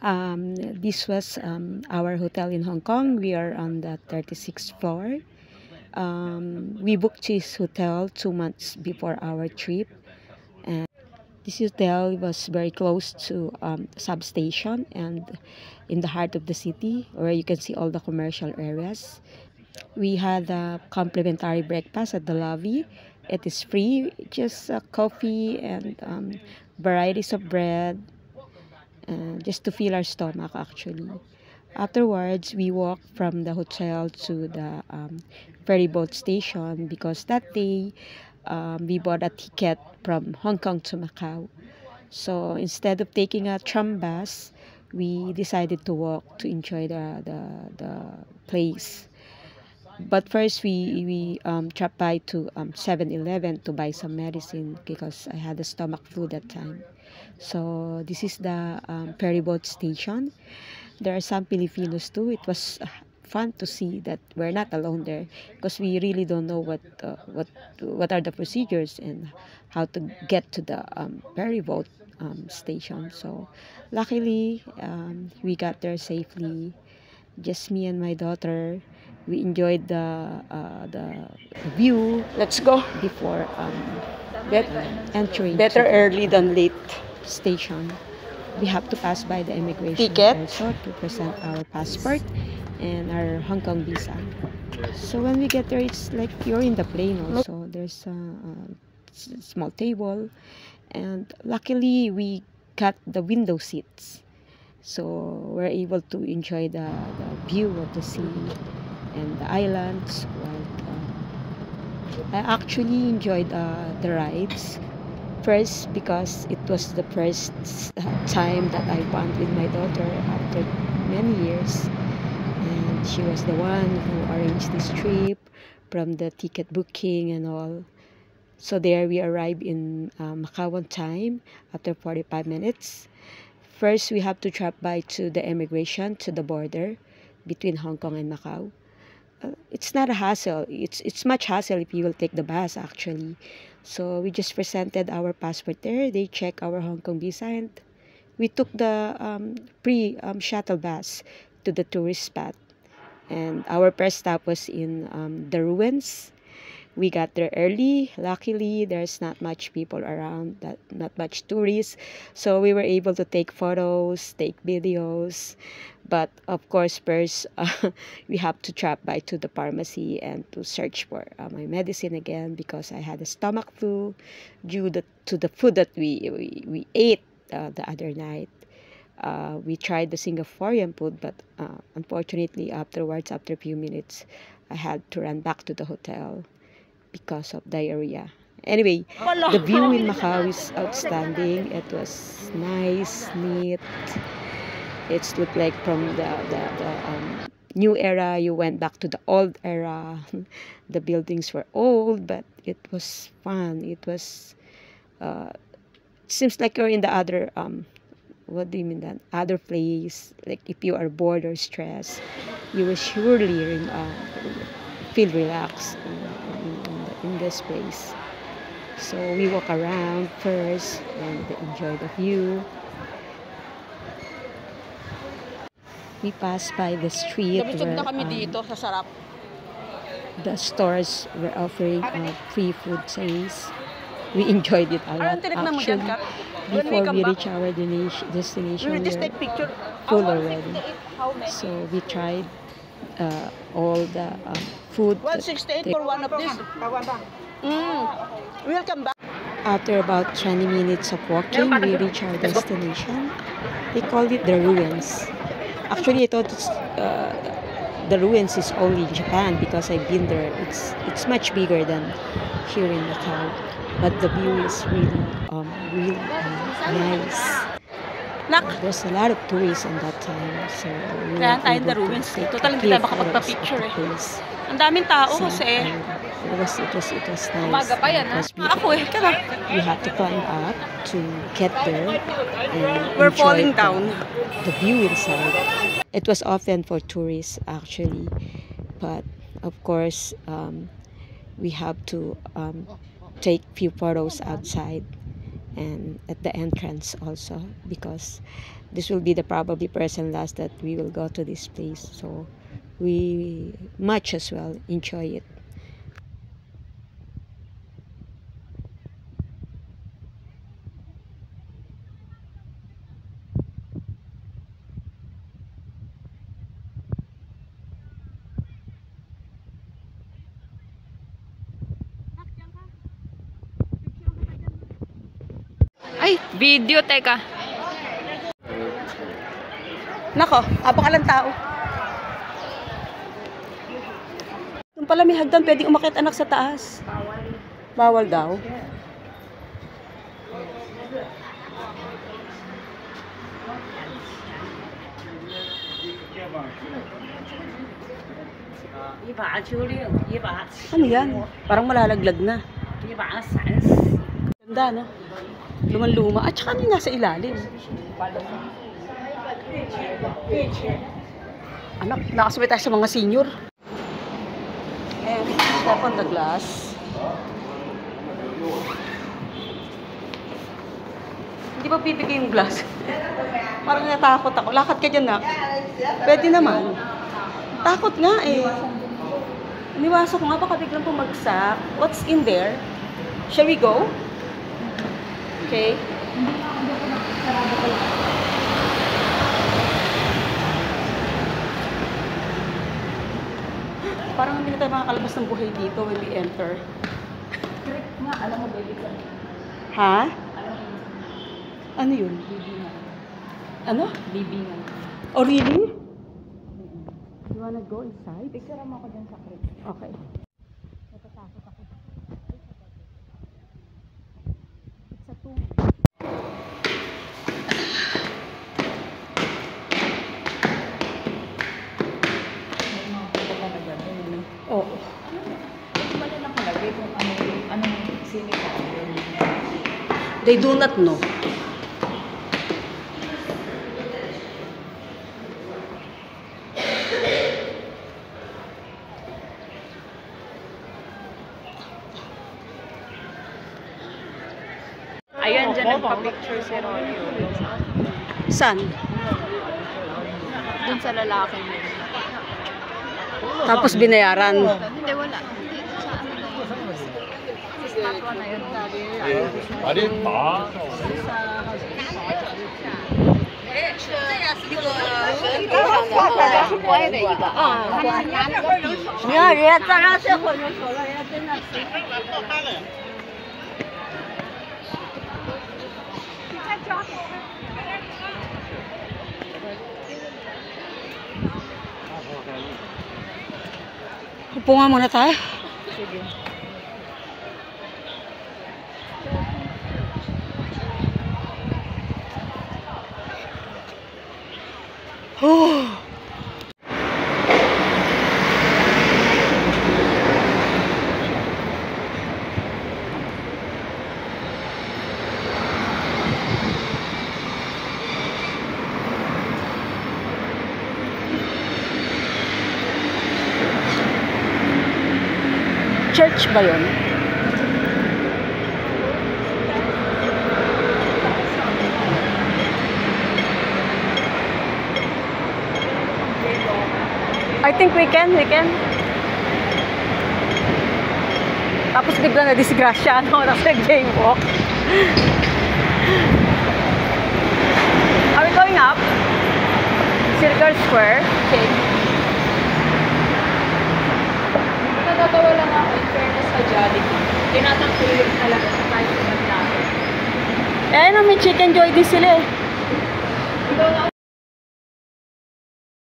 This was our hotel in Hong Kong. We are on the 36th floor. We booked this hotel 2 months before our trip, and this hotel was very close to substation and in the heart of the city, where you can see all the commercial areas. We had a complimentary breakfast at the lobby. It is free, just coffee and varieties of bread, just to fill our stomach actually. Afterwards, we walked from the hotel to the ferry boat station because that day we bought a ticket from Hong Kong to Macau. So instead of taking a tram bus, we decided to walk to enjoy the place. But first, we dropped by to 7-Eleven to buy some medicine because I had a stomach flu that time. So this is the ferry boat station. There are some Filipinos too. It was fun to see that we're not alone there because we really don't know what are the procedures and how to get to the ferry boat station. So luckily we got there safely. Just me and my daughter. We enjoyed the view. Let's go before entering. Better early than late. Station. We have to pass by the immigration also to present our passport and our Hong Kong visa. So when we get there, it's like you're in the plane also. There's a small table, and luckily we got the window seats. So we're able to enjoy the view of the sea and the islands. I actually enjoyed the rides. First, because it was the first time that I went with my daughter after many years. And she was the one who arranged this trip from the ticket booking and all. So there we arrived in Macau on time after 45 minutes. First, we have to drop by to the immigration, to the border between Hong Kong and Macau. It's not a hassle. It's much hassle if you will take the bus actually. So we just presented our passport there. They check our Hong Kong visa, and we took the shuttle bus to the tourist spot. And our first stop was in the ruins. We got there early. Luckily, there's not much people around, not much tourists. So we were able to take photos, take videos. But of course, first, we have to drop by to the pharmacy and to search for my medicine again because I had a stomach flu due to the food that we ate the other night. We tried the Singaporean food, but unfortunately, afterwards, after a few minutes, I had to run back to the hotel because of diarrhea. Anyway, the view in Macau is outstanding. It was nice, neat. It looked like from the new era, you went back to the old era. The buildings were old, but it was fun. It was, seems like you're in the other, what do you mean that? Other place. Like if you are bored or stressed, you will surely feel relaxed in this place. So we walk around first and enjoy the view. We passed by the street where the stores were offering free food trays. We enjoyed it a lot actually. Before we reach our destination, we were full already. So we tried all the food. 168 for one of this. We'll come back. After about 20 minutes of walking, we reach our destination. They call it the ruins. Actually, I thought the ruins is only in Japan because I've been there. It's much bigger than here in Macau, but the view is really nice. There's a lot of tourists on that time, so we were able to ruins. take Total a hindi few tayo makapagpa-picture photos of the place. Ang daming tao kasi. It was nice. Umaga pa yan, ha? Ako tara. We had to climb up to get there and We're enjoy falling down. the view inside. It was often for tourists actually, but of course we have to take few photos outside and at the entrance also, because this will be the probably first and last that we will go to this place, so we much as well enjoy it. Ay, video, teka. Nako, abang alang tao. Yung pala may hagdan, pwedeng umakyat anak sa taas. Bawal daw. Ano yan? Parang malalaglag na. Ganda, no? Luman-luma. At saka ano yung nasa ilalim? Anak, nakasabay tayo sa mga senior. And step on the glass. Hindi ba bibigay yung glass? Parang natakot ako. Lakad ka dyan, nak. Pwede naman. Takot nga eh. Iniwasa ko nga, baka biglang pumagsak. What's in there? Shall we go? Okay. Parang hindi na tayo makakalabas ng buhay dito when we enter. Ha? Ano yun? Ano? Libingan. Oh, really? You wanna go inside? Picture mo ako dyan sa crib. Okay. Natatakot ako. Sa two. Oo. Wala lang kalagay kung anong sinika. They do not know. Ayan, dyan nagpa-picture si Rory. Saan? Dun sa lalaki mo. Tapos binayaran. Hindi, wala. Sa ano na yun? Sa statwa na yun. Upo nga muna tayo. Sige. Church ba yun? I think we can. Tapos bigla na disgrasya, ano, nasa jaywalk. Are we going up? Circle Square? Okay. Natatawa lang ako in fairness sa Jollibee. Tinatangkulin talaga sa kahit sa natin. Eh, no, may Chicken Joy din sila eh. Ikaw na